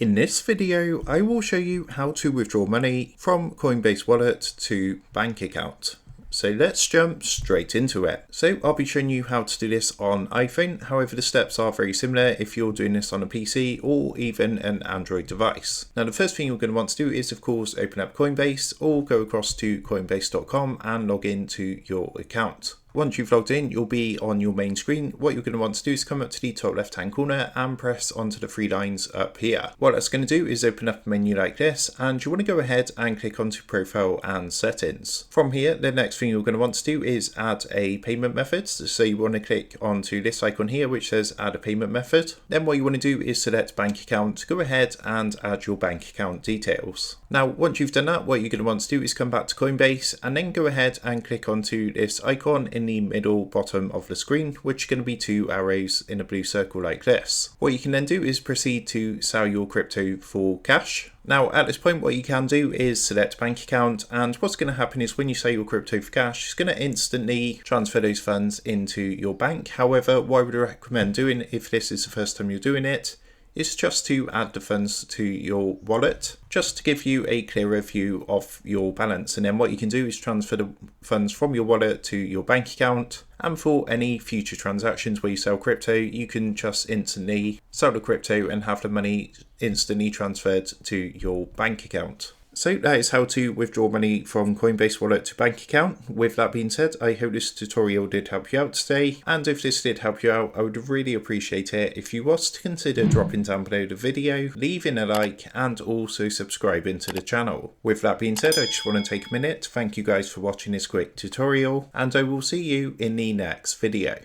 In this video, I will show you how to withdraw money from Coinbase wallet to bank account. So let's jump straight into it. So I'll be showing you how to do this on iPhone. However, the steps are very similar if you're doing this on a PC or even an Android device. Now, the first thing you're going to want to do is, of course, open up Coinbase or go across to coinbase.com and log into your account. Once you've logged in, you'll be on your main screen. What you're going to want to do is come up to the top left hand corner and press onto the three lines up here. What that's going to do is open up a menu like this, and you want to go ahead and click onto profile and settings. From here, the next thing you're going to want to do is add a payment method. So you want to click onto this icon here which says add a payment method. Then what you want to do is select bank account, go ahead and add your bank account details. Now once you've done that, what you're going to want to do is come back to Coinbase and then go ahead and click onto this icon in the middle bottom of the screen, which are going to be two arrows in a blue circle like this. What you can then do is proceed to sell your crypto for cash. Now at this point, what you can do is select bank account, and what's going to happen is when you sell your crypto for cash, it's going to instantly transfer those funds into your bank. However, what I would recommend doing if this is the first time you're doing it is just to add the funds to your wallet, just to give you a clearer view of your balance. And then what you can do is transfer the funds from your wallet to your bank account. And for any future transactions where you sell crypto, you can just instantly sell the crypto and have the money instantly transferred to your bank account. So that is how to withdraw money from Coinbase wallet to bank account. With that being said, I hope this tutorial did help you out today. And if this did help you out, I would really appreciate it if you was to consider dropping down below the video, leaving a like, and also subscribing to the channel. With that being said, I just want to take a minute to thank you guys for watching this quick tutorial, and I will see you in the next video.